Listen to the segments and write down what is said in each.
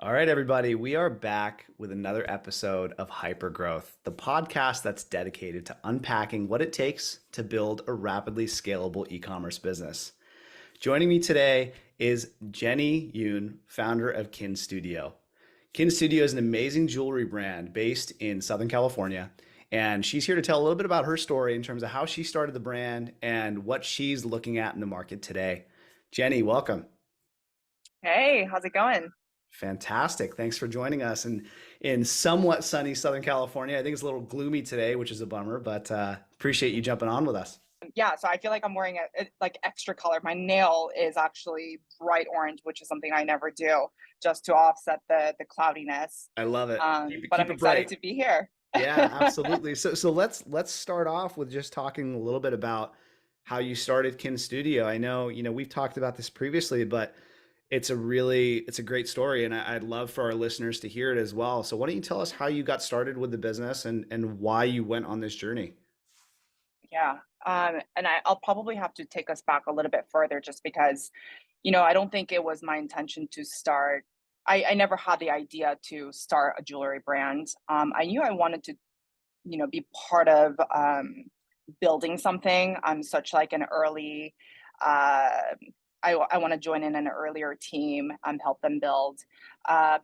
All right, everybody, we are back with another episode of Hypergrowth, the podcast that's dedicated to unpacking what it takes to build a rapidly scalable e commerce business. Joining me today is Jennie Yoon, founder of Kinn Studio. Kinn Studio is an amazing jewelry brand based in Southern California, and she's here to tell a little bit about her story in terms of how she started the brand and what she's looking at in the market today. Jennie, welcome. Hey, how's it going? Fantastic. Thanks for joining us. And in somewhat sunny Southern California, I think it's a little gloomy today, which is a bummer, but appreciate you jumping on with us. Yeah, so I feel like I'm wearing like extra color. My nail is actually bright orange, which is something I never do, just to offset the cloudiness. I love it. Keep it, But keep I'm it excited bright. to be here. Yeah, absolutely. So let's start off with just talking a little bit about how you started Kin Studio. I know, we've talked about this previously, but it's a great story, and I'd love for our listeners to hear it as well. So why don't you tell us how you got started with the business and why you went on this journey? Yeah. And I'll probably have to take us back a little bit further just because, I don't think it was my intention to start. I never had the idea to start a jewelry brand. I knew I wanted to, be part of building something. I'm such like an early, uh, I want to join in an earlier team and help them build. A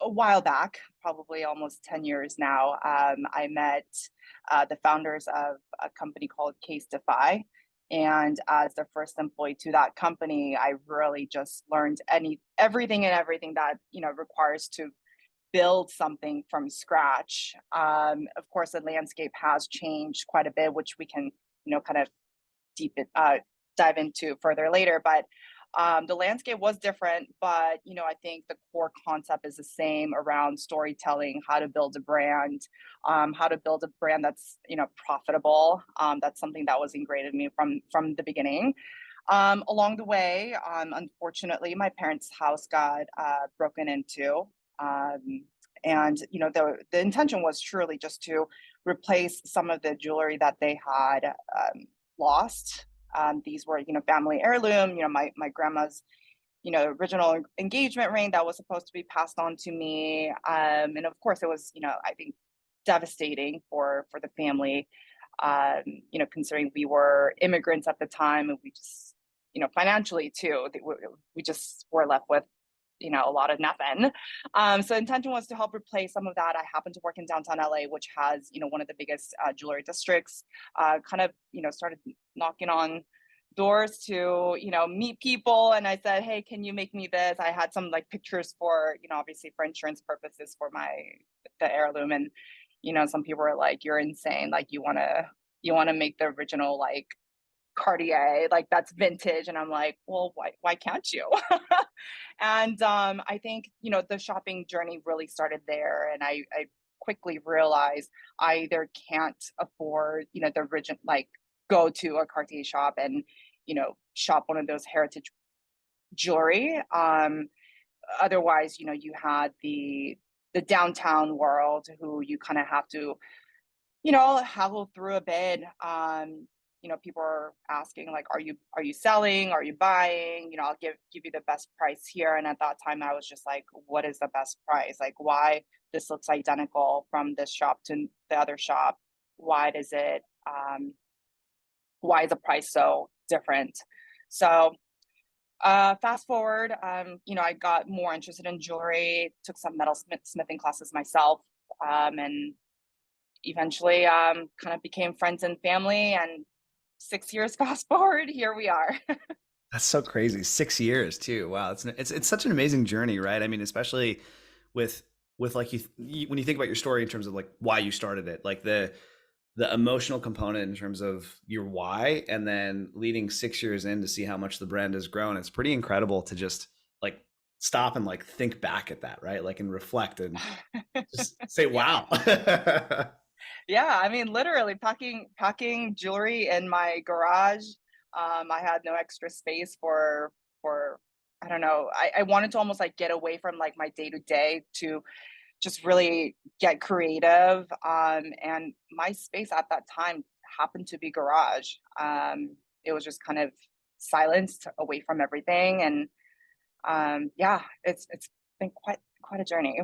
while back, probably almost 10 years now, I met the founders of a company called Case Defy. And as the first employee to that company, I really just learned everything that requires to build something from scratch. Of course, the landscape has changed quite a bit, which we can, kind of deep it, dive into further later. But the landscape was different, but I think the core concept is the same around storytelling, how to build a brand, how to build a brand that's profitable. That's something that was ingrained in me from the beginning. Along the way, unfortunately, my parents' house got broken into. And the intention was truly just to replace some of the jewelry that they had lost. These were family heirloom, my grandma's original engagement ring that was supposed to be passed on to me. And of course it was I think devastating for the family, considering we were immigrants at the time, and we just financially too, we just were left with a lot of nothing. So intention was to help replace some of that. I happen to work in downtown LA, which has, one of the biggest jewelry districts. Kind of, started knocking on doors to, meet people. And I said, hey, can you make me this? I had some like pictures for, obviously for insurance purposes for the heirloom. And, some people were like, you're insane. Like you want to make the original like Cartier, like that's vintage. And I'm like, well, why can't you? And I think, the shopping journey really started there. And I quickly realized I either can't afford, the original, like go to a Cartier shop and, shop one of those heritage jewelry. Otherwise, you had the downtown world who you kind of have to haggle through a bit. People are asking like, are you selling? Are you buying? I'll give you the best price here. And at that time, I was just like, what is the best price? Like, why this looks identical from this shop to the other shop? Why does it? Why is the price so different? So fast forward, I got more interested in jewelry, took some smithing classes myself, and eventually kind of became friends and family. And 6 years fast forward, here we are. That's so crazy. 6 years too. Wow, it's such an amazing journey, right? I mean, especially with like when you think about your story in terms of like why you started it, like the emotional component in terms of your why, and then leading 6 years in to see how much the brand has grown. It's pretty incredible to just like stop and like think back at that, right? Like and reflect and just say, Yeah. wow. Yeah, I mean, literally packing jewelry in my garage. I had no extra space for I don't know. I wanted to almost like get away from like my day to day to just really get creative. And my space at that time happened to be garage. It was just kind of silenced away from everything. And yeah, it's been quite a journey.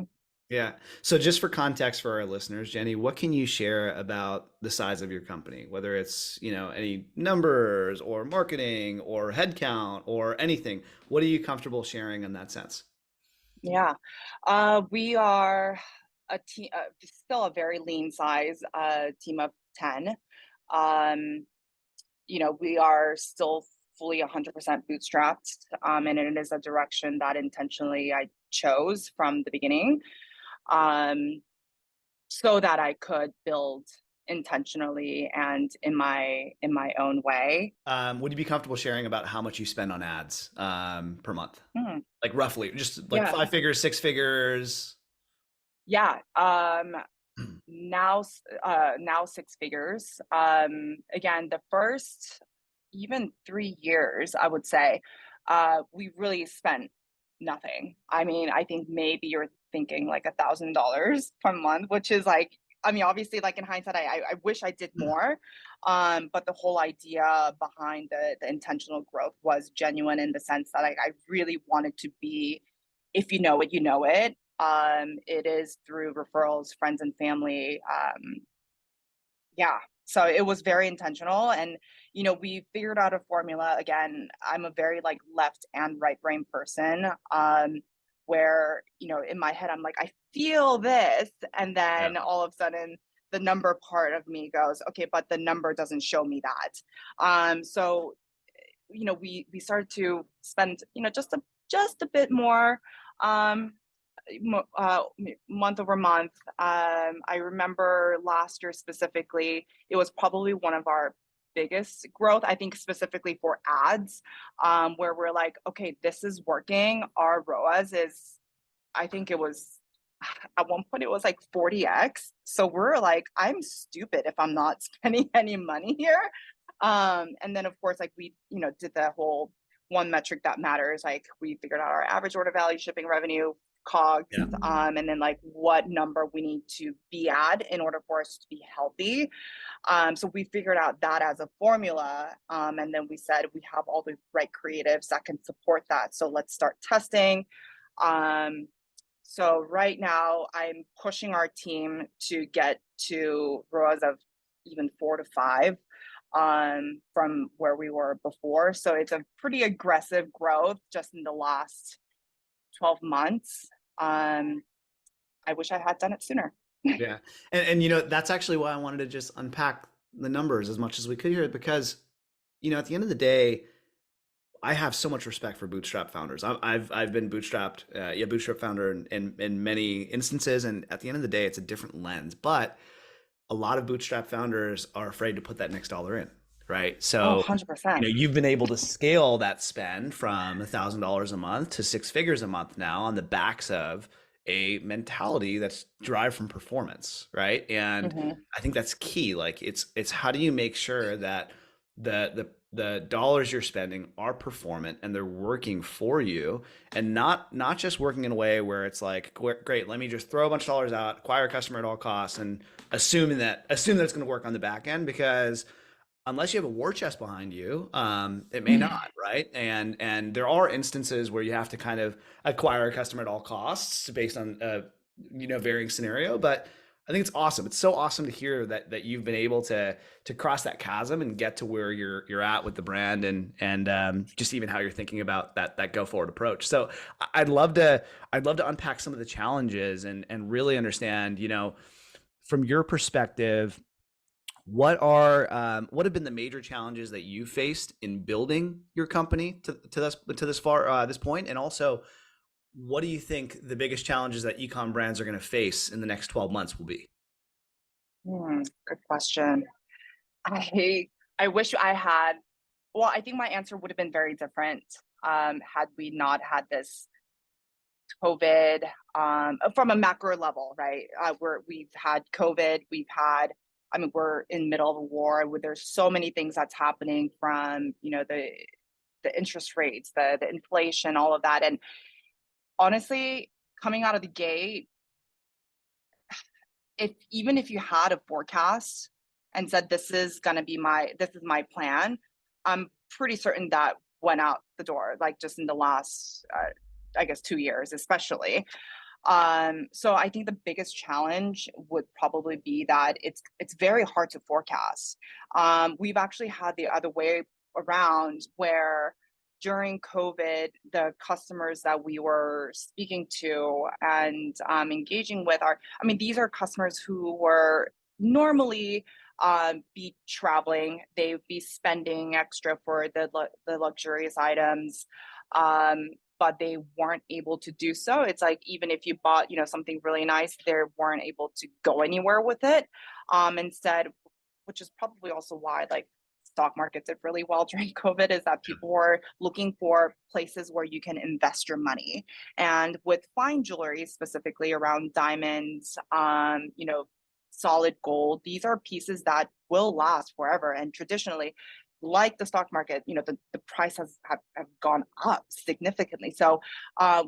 Yeah. So just for context for our listeners, Jennie, what can you share about the size of your company, whether it's, any numbers or marketing or headcount or anything? What are you comfortable sharing in that sense? Yeah. We are a team, still a very lean size, team of 10. Um, we are still fully 100% bootstrapped. And it is a direction that intentionally I chose from the beginning, um, so that I could build intentionally and in my own way. Would you be comfortable sharing about how much you spend on ads per month? Hmm, Like roughly, just like yeah. 5 figures, 6 figures? Yeah. Now 6 figures. Again, the first even 3 years, I would say, we really spent nothing. I mean, I think maybe you're thinking like $1,000 per month, which is like, I mean, obviously, like in hindsight, I wish I did more. But the whole idea behind the intentional growth was genuine in the sense that I really wanted to be, if you know it, you know it. It is through referrals, friends and family. Yeah. So it was very intentional. And, we figured out a formula. Again, I'm a very like left and right brain person. Where, in my head, I'm like, I feel this. And Yeah. then all of a sudden the number part of me goes, okay, but the number doesn't show me that. So, we started to spend, just a bit more. Um, Month over month. I remember last year specifically, it was probably one of our biggest growth, I think specifically for ads, where we're like, okay, this is working. Our ROAS is, I think it was, at one point it was like 40x. So we're like, I'm stupid if I'm not spending any money here. And then of course, like we, did the whole one metric that matters. Like we figured out our average order value, shipping revenue, COGS, Yeah. and then like what number we need to be at in order for us to be healthy. So we figured out that as a formula. And then we said we have all the right creatives that can support that. So let's start testing. Um, so right now I'm pushing our team to get to ROAS of even 4 to 5, from where we were before. So it's a pretty aggressive growth just in the last 12 months. Um, I wish I had done it sooner. Yeah. And that's actually why I wanted to just unpack the numbers as much as we could here because, at the end of the day, I have so much respect for bootstrap founders. I've been bootstrapped, bootstrap founder in many instances, and at the end of the day, it's a different lens. But a lot of bootstrap founders are afraid to put that next dollar in, right? Oh, So, 100%. you've been able to scale that spend from $1,000 a month to 6 figures a month now on the backs of a mentality that's derived from performance, right? And Hmm. I think that's key. Like it's how do you make sure that the dollars you're spending are performant and they're working for you and not just working in a way where it's like great, let me just throw a bunch of dollars out, acquire a customer at all costs and assume that it's going to work on the back end because unless you have a war chest behind you, it may not, right? And there are instances where you have to kind of acquire a customer at all costs based on varying scenario. But I think it's awesome. It's so awesome to hear that you've been able to cross that chasm and get to where you're at with the brand and just even how you're thinking about that go forward approach. So I'd love to unpack some of the challenges and really understand, from your perspective what have been the major challenges that you faced in building your company to this point, and also what do you think the biggest challenges that ecom brands are going to face in the next 12 months will be? Good question. I wish I had. Well, I think my answer would have been very different, had we not had this COVID, from a macro level, right? We've had COVID, I mean, we're in middle of a war where there's so many things that's happening from, the interest rates, the inflation, all of that. And honestly, coming out of the gate, if you had a forecast and said this is my plan, I'm pretty certain that went out the door, like just in the last, I guess 2 years, especially. So I think the biggest challenge would probably be that it's very hard to forecast. We've actually had the other way around where during COVID, the customers that we were speaking to and engaging with are, I mean, these are customers who were normally be traveling, they'd be spending extra for the luxurious items. But they weren't able to do so. It's like even if you bought, something really nice, they weren't able to go anywhere with it. Instead, which is probably also why like stock markets did really well during COVID, is that people were looking for places where you can invest your money. And with fine jewelry, specifically around diamonds, solid gold, these are pieces that will last forever. And traditionally, like the stock market, the price have gone up significantly. So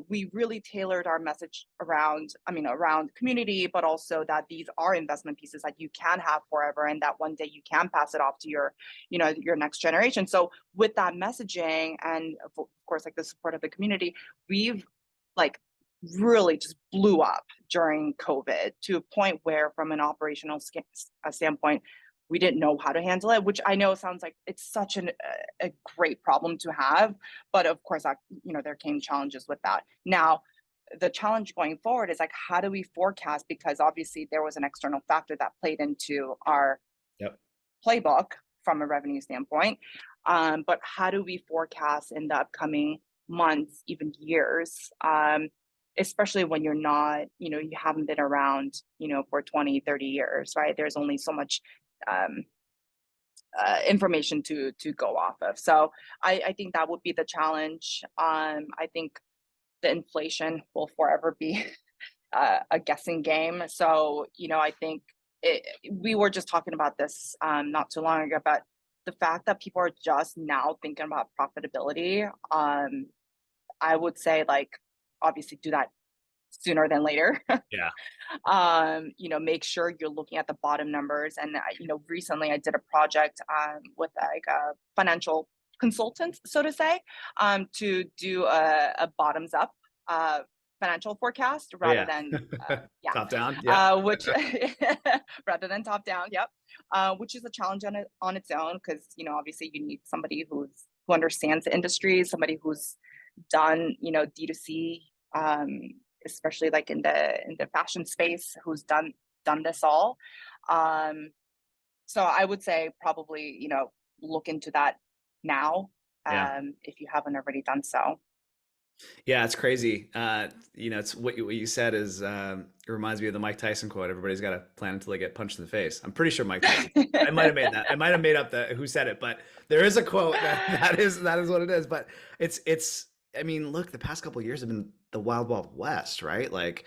we really tailored our message around, around community, but also that these are investment pieces that you can have forever and that one day you can pass it off to your next generation. So with that messaging and of course, like the support of the community, we've like really just blew up during COVID to a point where from an operational standpoint, we didn't know how to handle it, which I know sounds like it's such a great problem to have, but of course, there came challenges with that. Now, the challenge going forward is like, how do we forecast? Because obviously there was an external factor that played into our Yep. playbook from a revenue standpoint. But how do we forecast in the upcoming months, even years? Especially when you're not, you haven't been around, for 20, 30 years, right? There's only so much um, information to go off of. So I think that would be the challenge. I think the inflation will forever be a guessing game. So I think we were just talking about this not too long ago, but the fact that people are just now thinking about profitability, I would say like obviously do that sooner than later. Yeah. Make sure you're looking at the bottom numbers. And recently I did a project with like a financial consultant, so to say, to do a bottoms up financial forecast Oh, rather yeah. than Top down. Yeah. which rather than top down. Yep. Which is a challenge on its own because obviously you need somebody who understands the industry, somebody who's done D2C, especially like in the fashion space, who's done this all. Um, so I would say probably look into that now Yeah. if you haven't already done so. Yeah, it's crazy. It's what you said is it reminds me of the Mike Tyson quote. Everybody's got a plan until they get punched in the face. I'm pretty sure Mike Tyson. I might have made that. I might have made up the who said it, but there is a quote that is what it is. But it's. I mean, look, the past couple of years have been the wild, wild west, right? Like,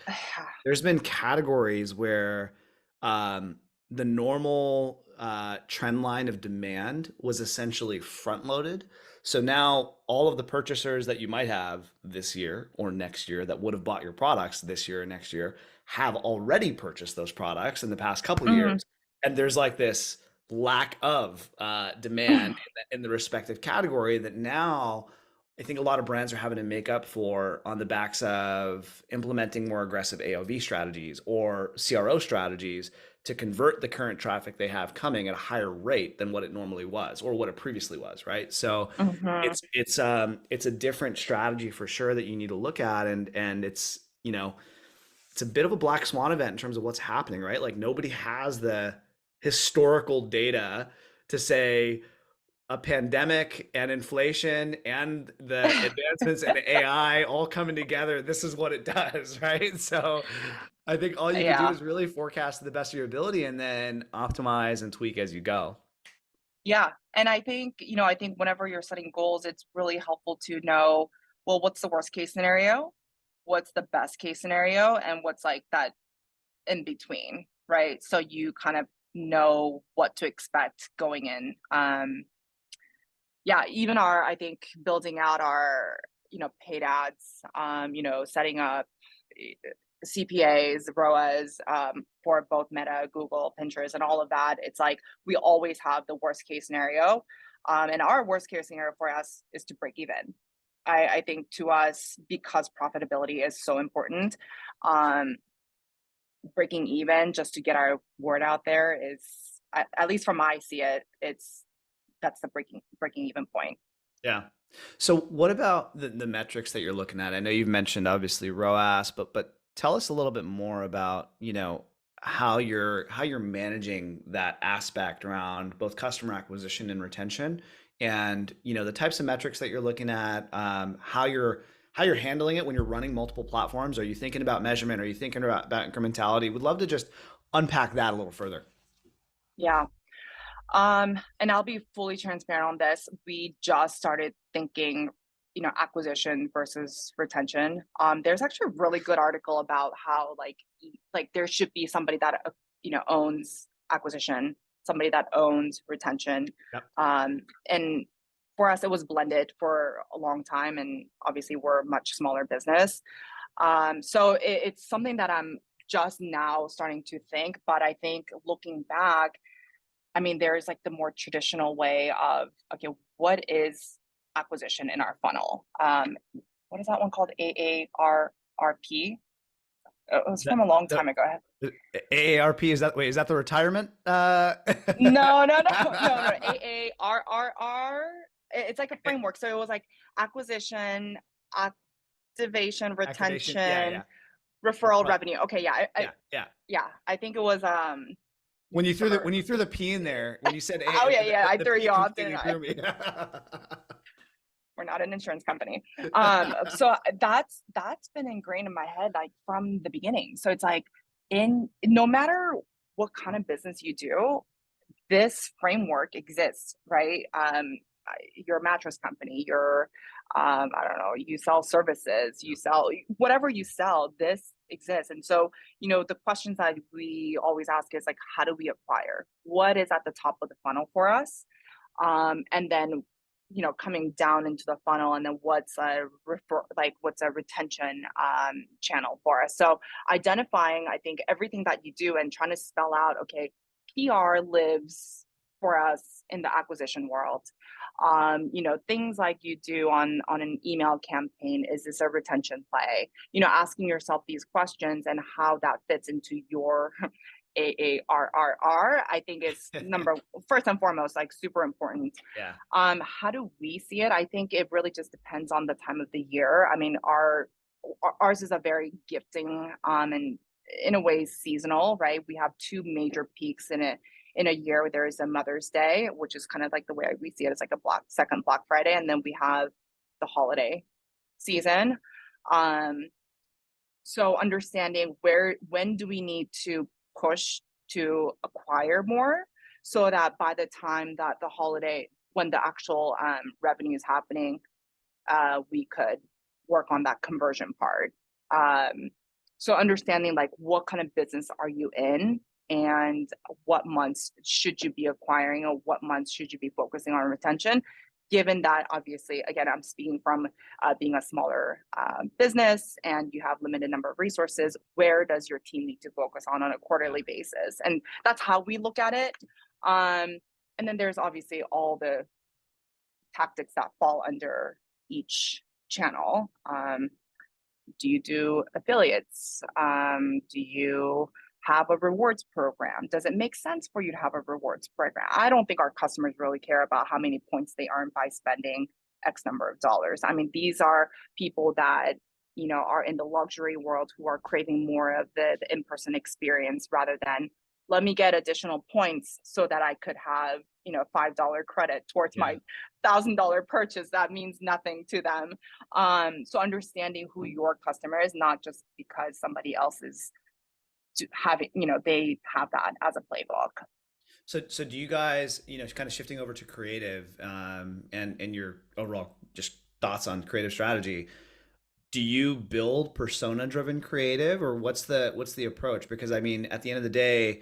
there's been categories where the normal trend line of demand was essentially front loaded. So now all of the purchasers that you might have this year or next year that would have bought your products this year or next year have already purchased those products in the past couple of Mhm. years. And there's like this lack of demand in the respective category that now I think a lot of brands are having to make up for on the backs of implementing more aggressive AOV strategies or CRO strategies to convert the current traffic they have coming at a higher rate than what it normally was or what it previously was, right? So Mhm. it's a different strategy for sure that you need to look at, and it's a bit of a black swan event in terms of what's happening, right? Like nobody has the historical data to say a pandemic and inflation and the advancements in AI all coming together, this is what it does, right? So I think all you could do Yeah. is really forecast to the best of your ability and then optimize and tweak as you go. Yeah. And I think whenever you're setting goals, it's really helpful to know, well, what's the worst case scenario? What's the best case scenario? And what's like that in between, right? So you kind of know what to expect going in. Yeah, even I think building out our, paid ads, setting up CPAs, ROAS, for both Meta, Google, Pinterest, and all of that. It's like we always have the worst case scenario. And our worst case scenario for us is to break even. I think to us, because profitability is so important, um, breaking even just to get our word out there is, at least from I see it, it's that's the breaking even point. Yeah. So what about the metrics that you're looking at? I know you've mentioned obviously ROAS, but tell us a little bit more about, how you're managing that aspect around both customer acquisition and retention, and the types of metrics that you're looking at, how you're handling it when you're running multiple platforms. Are you thinking about measurement? Are you thinking about incrementality? Would love to just unpack that a little further. Yeah. And I'll be fully transparent on this. We just started thinking, acquisition versus retention. There's actually a really good article about how like there should be somebody that owns acquisition, somebody that owns retention. Yep. And for us, it was blended for a long time, and obviously we're a much smaller business. So it's something that I'm just now starting to think. But I think looking back, I mean, there's like the more traditional way of, okay, what is acquisition in our funnel? What is that one called? AARRP? It was That, from a long the, time ago. AARP, is that the retirement? No, no, no, no, no. AARRR. It's like a framework. So it was like acquisition, activation, Activation. Yeah, retention, yeah. referral revenue. Okay, yeah, Yeah, yeah. yeah. I think it was When you threw the P in there, when you said oh A, yeah, yeah. I the threw P you off, didn't completely I? threw me. We're not an insurance company. So that's been ingrained in my head like from the beginning. So it's like in no matter what kind of business you do, this framework exists, right? You're a mattress company, you're I don't know, you sell services, you sell whatever you sell, this exists. And so, the questions that we always ask is like, how do we acquire? What is at the top of the funnel for us? And then coming down into the funnel, and then what's a retention channel for us. So identifying, I think, everything that you do and trying to spell out, okay, PR lives for us in the acquisition world. Things like you do on an email campaign, is this a retention play? Asking yourself these questions and how that fits into your AARRR, I think is first and foremost, like super important. Yeah. How do we see it? I think it really just depends on the time of the year. I mean, ours is a very gifting, and in a way seasonal, right? We have two major peaks in a year. There is a Mother's Day, which is kind of like the way we see it. It's like second Black Friday, and then we have the holiday season. Um, so understanding when do we need to push to acquire more, so that by the time that the holiday, when the actual revenue is happening, we could work on that conversion part. So understanding like what kind of business are you in, and what months should you be acquiring, or what months should you be focusing on retention, given that obviously, again, I'm speaking from being a smaller business and you have limited number of resources. Where does your team need to focus on a quarterly basis? And that's how we look at it. And then there's obviously all the tactics that fall under each channel. Do you do affiliates? Do you have a rewards program? Does it make sense for you to have a rewards program? I don't think our customers really care about how many points they earn by spending X number of dollars. I mean, these are people that are in the luxury world, who are craving more of the in-person experience, rather than, let me get additional points so that I could have $5 credit towards my Yeah. $1,000 purchase. That means nothing to them. So understanding who your customer is, not just because somebody else is having, they have that as a playbook. So do you guys, kind of shifting over to creative, and your overall just thoughts on creative strategy? Do you build persona driven creative, or what's the approach? Because I mean, at the end of the day,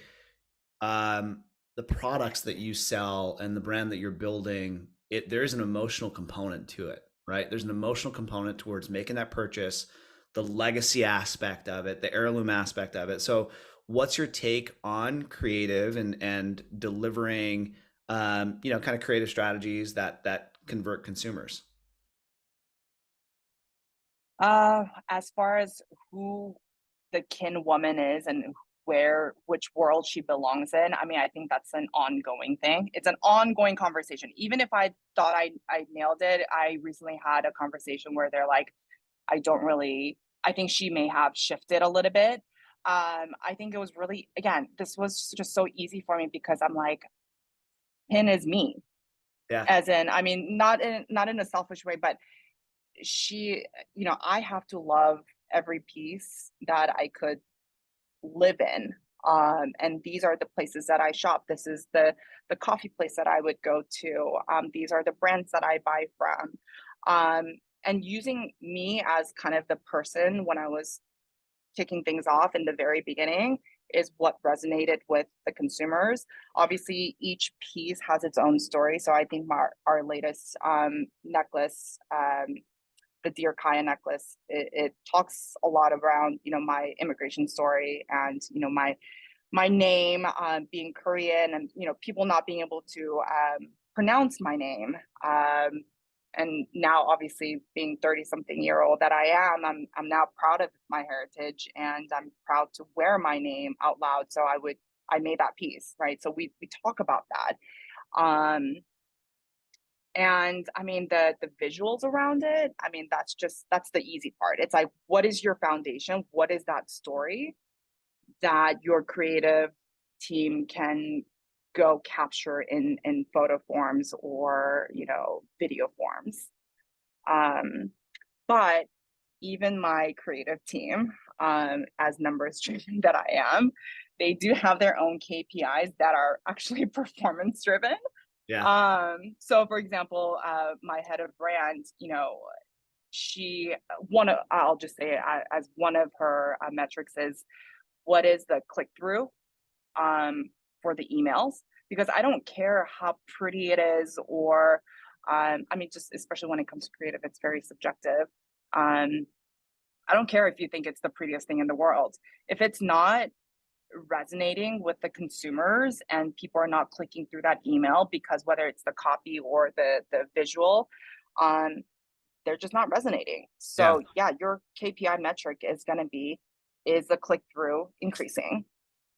the products that you sell and the brand that you're building, there's an emotional component to it, right? There's an emotional component towards making that purchase, the legacy aspect of it, the heirloom aspect of it. So what's your take on creative and delivering, kind of creative strategies that convert consumers? As far as who the Kin woman is and which world she belongs in, I mean, I think that's an ongoing thing. It's an ongoing conversation. Even if I thought I nailed it, I recently had a conversation where they're like, I don't really, I think she may have shifted a little bit. I think it was really, again, this was just so easy for me because I'm like, Kin is me. Yeah. As in, I mean, not in a selfish way, but she, I have to love every piece that I could live in. And these are the places that I shop. This is the coffee place that I would go to. These are the brands that I buy from. Um, and using me as kind of the person when I was kicking things off in the very beginning is what resonated with the consumers. Obviously, each piece has its own story. So I think our latest necklace, the Dear Kaya necklace, it talks a lot around, my immigration story and, my name being Korean and, people not being able to pronounce my name. And now obviously being 30 something year old that I am, I'm now proud of my heritage and I'm proud to wear my name out loud. So I made that piece, right? So we talk about that. Um, and I mean the visuals around it, I mean, that's the easy part. It's like, what is your foundation? What is that story that your creative team can go capture in photo forms or, video forms? But even my creative team, as numbers driven that I am, they do have their own KPIs that are actually performance driven. Yeah. So for example, my head of brand, she one of I'll just say it, as one of her metrics is what is the click through um, for the emails, because I don't care how pretty it is or I mean, just especially when it comes to creative, it's very subjective. Um, I don't care if you think it's the prettiest thing in the world. If it's not resonating with the consumers and people are not clicking through that email because whether it's the copy or the visual, um, they're just not resonating. Yeah. So yeah, your KPI metric is going to be, is the click through increasing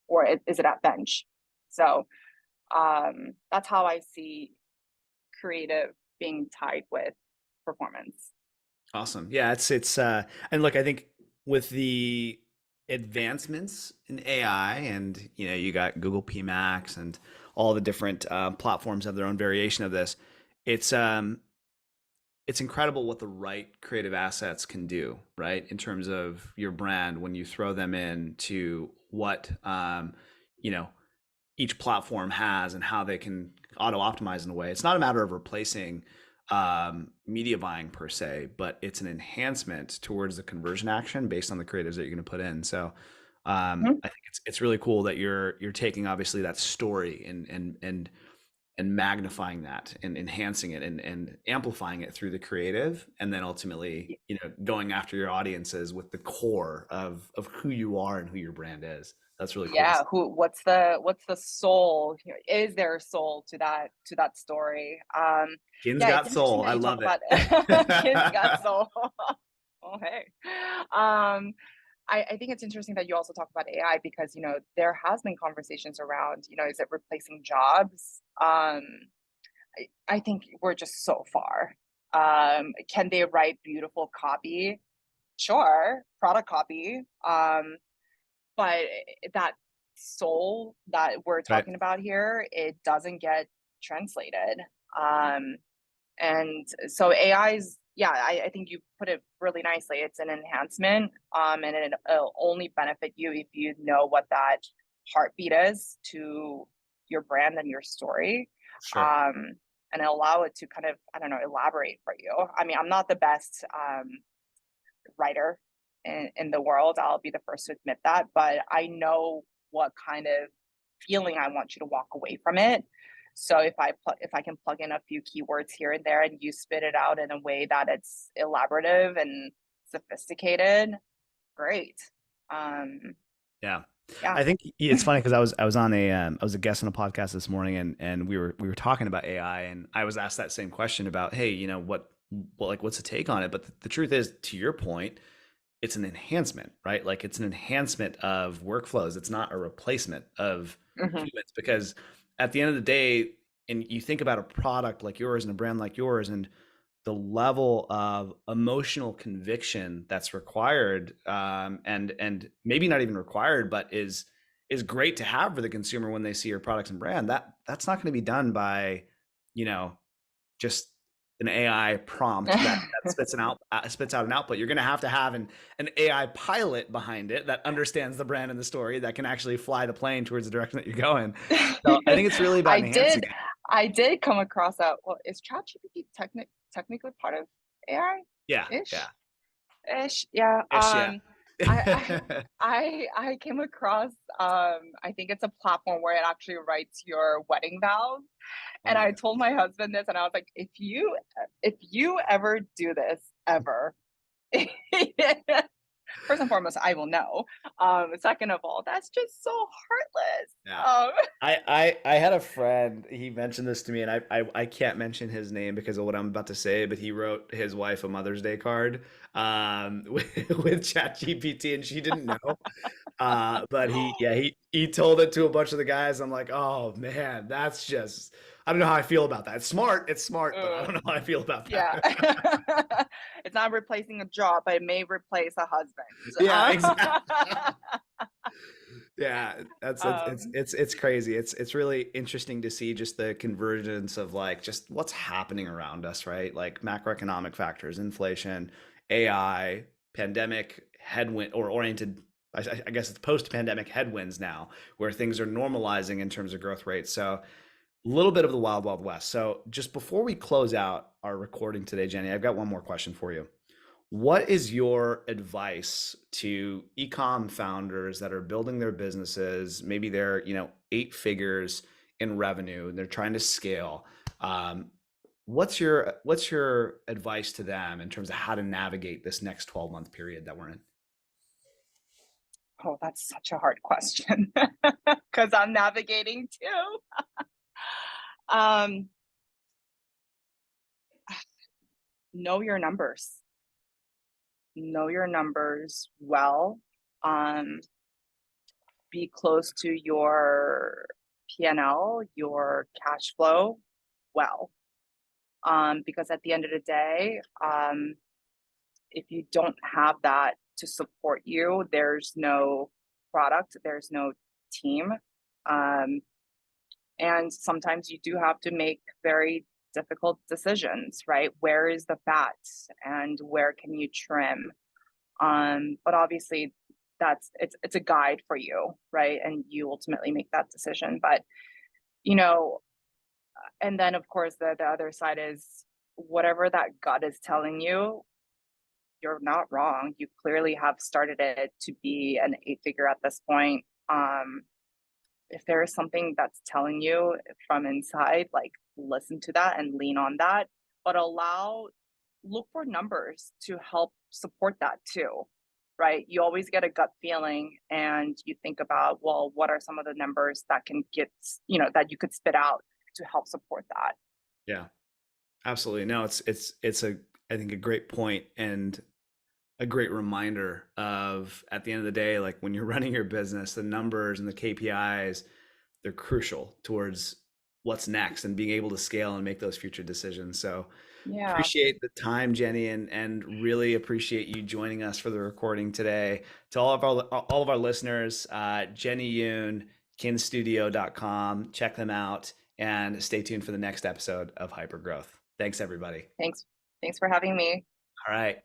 or is it at bench? So that's how I see creative being tied with performance. Awesome. Yeah, it's and look, I think with the advancements in AI and you got Google PMax and all the different platforms have their own variation of this. It's um it's incredible what the right creative assets can do, right? In terms of your brand when you throw them in to what you know each platform has and how they can auto optimize in a way. It's not a matter of replacing media buying per se, but it's an enhancement towards the conversion action based on the creatives that you're going to put in. So Mhm. I think it's really cool that you're taking obviously that story and magnifying that and enhancing it and amplifying it through the creative, and then ultimately going after your audiences with the core of who you are and who your brand is. That's really cool to Yeah, see. what's the soul here? Is there a soul to that story? Kinn's Yeah, it's got interesting soul. that I you talk love it. about Kids Got Soul. Oh, hey. Um, I think it's interesting that you also talk about AI because, there has been conversations around, is it replacing jobs? I think we're just so far. Can they write beautiful copy? Sure, product copy. But that soul that we're Right. talking about here, it doesn't get translated. Um, and so AI's, yeah, I think you put it really nicely. It's an enhancement, and it'll only benefit you if you know what that heartbeat is to your brand and your story. Sure. Um, and allow it to kind of, I don't know, elaborate for you. I mean, I'm not the best writer in the world. I'll be the first to admit that, but I know what kind of feeling I want you to walk away from it. So if I can plug in a few keywords here and there and you spit it out in a way that it's elaborative and sophisticated, great. Um, Yeah. yeah. I think it's funny because I was on I was a guest on a podcast this morning, and we were talking about AI, and I was asked that same question about, hey, well, like, what's the take on it? But the truth is, to your point, it's an enhancement, right? Like it's an enhancement of workflows. It's not a replacement of Mhm. humans because at the end of the day, and you think about a product like yours and a brand like yours and the level of emotional conviction that's required, and maybe not even required, but is great to have for the consumer when they see your products and brand. That's not going to be done by, you know, just an AI prompt that spits out an output. You're going to have an AI pilot behind it that understands the brand and the story that can actually fly the plane towards the direction that you're going. So I think it's really about I enhancing did it. I did come across a well, is ChatGPT technically part of AI Yeah, yeah, ish? Ish, yeah. ish, yeah. I I I came across I think it's a platform where it actually writes your wedding vows. Oh And my I god. told my husband this and I was like, if you ever do this ever, first and foremost, I will know. Second of all, that's just so Yeah. heartless. I had a friend, he mentioned this to me, and I can't mention his name because of what I'm about to say, but he wrote his wife a Mother's Day card with ChatGPT, and she didn't know. But he told it to a bunch of the guys. I'm like, oh man, that's just, I don't know how I feel about that. It's smart, but I Ugh. don't know how I feel about Yeah. that. It's not replacing a job, but it may replace a husband. Yeah, exactly. Yeah, that's Um, it's crazy. It's really interesting to see just the convergence of like just what's happening around us, right? Like macroeconomic factors, inflation, AI, pandemic headwind or oriented. I guess it's post-pandemic headwinds now, where things are normalizing in terms of growth rates. So a little bit of the wild, wild west. So just before we close out our recording today, Jenny, I've got one more question for you. What is your advice to e-com founders that are building their businesses? Maybe they're, eight figures in revenue and they're trying to scale. Um, what's your advice to them in terms of how to navigate this next 12-month period that we're in? oh, that's such a hard question because I'm navigating too. Um, know your numbers. Know your numbers well. Um, be close to your P&L, your cash flow well. Because at the end of the day, if you don't have that to support you, there's no product, there's no team. Um, and sometimes you do have to make very difficult decisions, right? Where is the fat and where can you trim? But obviously it's a guide for you, right? And you ultimately make that decision. But you know, and then of course the other side is whatever that gut is telling you, you're not wrong. You clearly have started it to be an eight figure at this point. If there is something that's telling you from inside, like listen to that and lean on that, but look for numbers to help support that too, right? You always get a gut feeling and you think about, well, what are some of the numbers that can get, that you could spit out to help support that? Yeah, absolutely. No, it's a I think a great point and a great reminder of at the end of the day, like when you're running your business, the numbers and the KPIs, they're crucial towards what's next and being able to scale and make those future decisions. So Yeah. appreciate the time, Jenny, and really appreciate you joining us for the recording today. To all of our listeners, Jennie Yoon, kinnstudio.com, check them out and stay tuned for the next episode of Hypergrowth. Thanks, everybody. Thanks. Thanks for having me. All right.